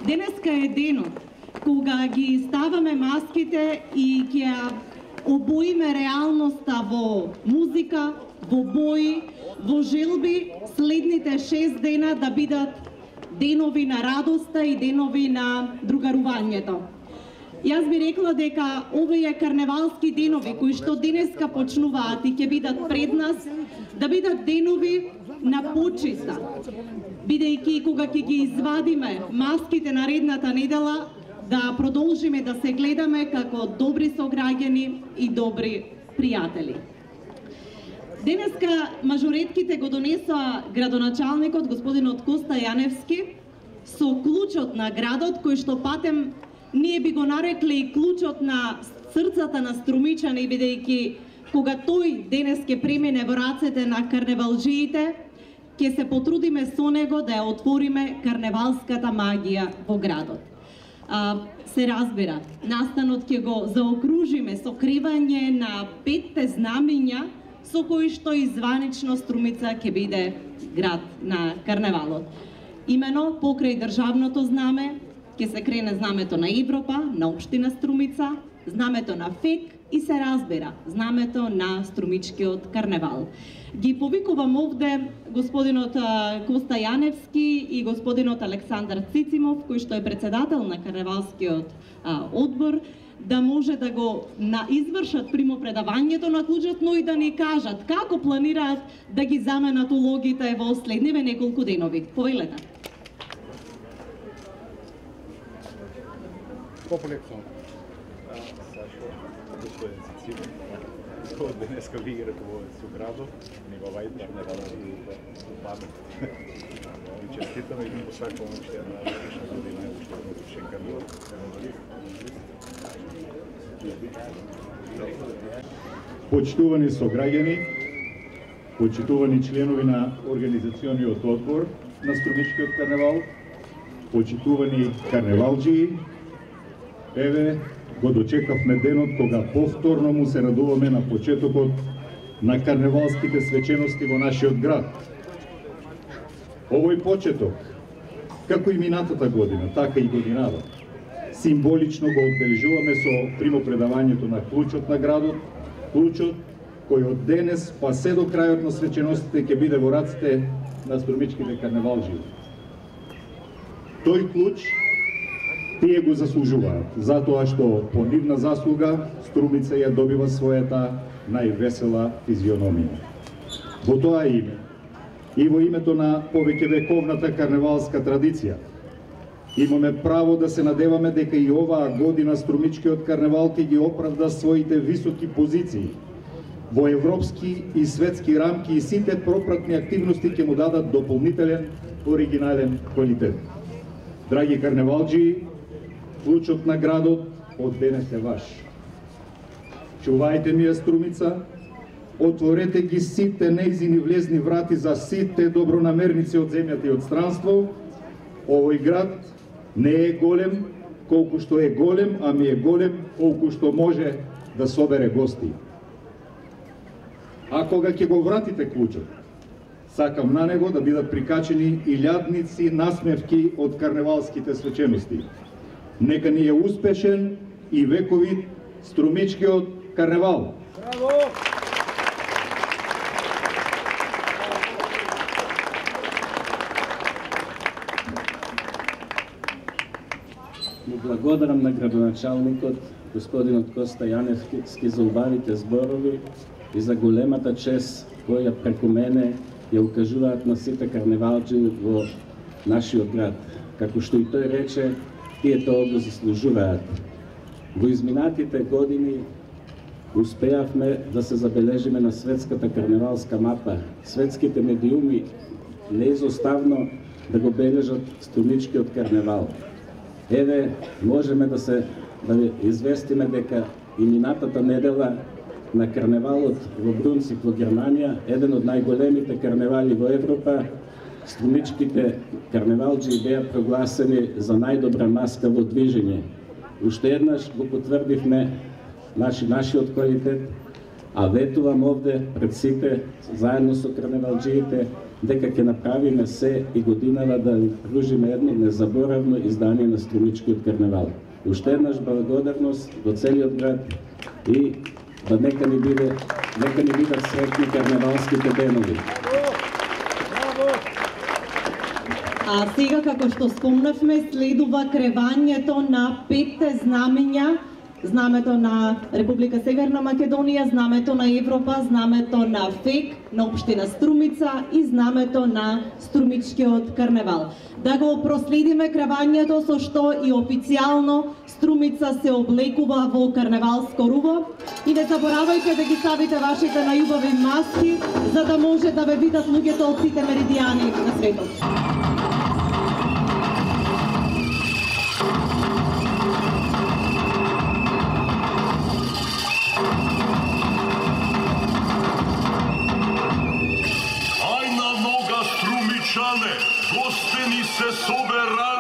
Денеска е денот кога ги ставаме маските и ќе обоиме реалноста во музика, во бои, во желби следните 6 дена да бидат денови на радоста и денови на другарувањето. Јас би рекла дека овие карневалски денови кои што денеска почнуваат и ќе бидат пред нас, да бидат денови на почита, бидејќи кога ќе ги извадиме маските наредната недела, да продолжиме да се гледаме како добри сограѓани и добри пријатели. Денеска мажоретките го донесоа градоначалникот господинот Коста Јаневски со клучот на градот, кој што патем ние би го нарекле и клучот на срцата на струмичани, бидејќи кога тој денес ќе премине во рацете на карневалџиите, ќе се потрудиме со него да ја отвориме карневалската магија во градот. Се разбира, настанот ќе го заокружиме со кривање на 5 знамиња со кои што и званично Струмица ќе биде град на карневалот. Имено покрај државното знаме ќе се крене знамето на Европа, на општина Струмица, знамето на ФЕК и се разбира, знамето на Струмичкиот карневал. Ги повикувам овде господинот Коста Јаневски и господинот Александар Цицимов, кој што е председател на карневалскиот одбор, да може да го извршат примопредавањето на клучот, но и да ни кажат како планираат да ги заменат улогите во следниве неколку денови. Повелете. По-полепно. Сашо, господин Цицимов, кој денеска ви ги раководите со градот, неговај карневал и памет. И честитаме и го сакуваме уште една успешна година, уште една успешен карневал. Почитувани сограѓани, почитувани членови на организациониот одбор на Струмичкиот карневал, почитувани карневалџии, еве го дочекавме денот кога повторно му се радуваме на почетокот на карневалските свечености во нашиот град. Овој почеток, како и минатата година, така и годинава, символично го одбележуваме со примопредавањето на клучот на градот, клучот кој од денес па се до крајот на свеченостите ќе биде во раците на Струмичките карневалџии. Тој клуч тие го заслужуваат, затоа што по нивна заслуга Струмица ја добива својата највесела физиономија. Во тоа име и во името на повеќе вековната карневалска традиција, имаме право да се надеваме дека и оваа година Струмичкиот карневал ќе ги оправда своите високи позиции во европски и светски рамки и сите пропратни активности ќе му дадат дополнителен, оригинален квалитет. Драги карневалџии, клучот на градот од денес е ваш. Чувајте ми ја Струмица, отворете ги сите нејзини влезни врати за сите добронамерници од земјата и од странство. Овој град не е голем колку што е голем, ами е голем колку што може да собере гости. А кога ќе го вратите клучот, Сакам на него да бидат прикачени илјадници насмевки од карневалските свечености. Нека ни е успешен и вековит струмичкиот карневал. Браво! Му благодарам на градоначалникот, господинот Коста Јаневски, за убавите зборови и за големата чест која преку мене ја укажуваат на сите карневалџи во нашиот град. Како што и тој рече, тие тоа го заслужуваат. Во изминатите години успеавме да се забележиме на светската карневалска мапа. Светските медиуми неизоставно да го бележат струмичкиот карневал. Еве, можеме да ви известиме дека и минатата недела на карневалот во Брунцик во Германија, еден од најголемите карневали во Европа, струмичките карневалџи беа прогласени за најдобра маска во движење. Уште еднаш го потврдивме нашиот квалитет, а ветувам овде пред сите, заедно со карневалџиите, дека ќе направиме се и годинава да пружиме едно незаборавно издание на струмичкиот карневал. Уште еднаш благодарност до целиот град и да нека ни бидат сретни карневалските денови. А сега, како што спомнавме, следува кревањето на 5 знамења: знамето на Република Северна Македонија, знамето на Европа, знамето на ФЕК, на општина Струмица и знамето на Струмичкиот карневал. Да го проследиме кревањето со што и официјално Струмица се облекува во карневалско руво. И не заборавајте да ги ставите вашите најубави маски, за да може да ве видат луѓето од сите меридијани на светот. Гостени се соберали.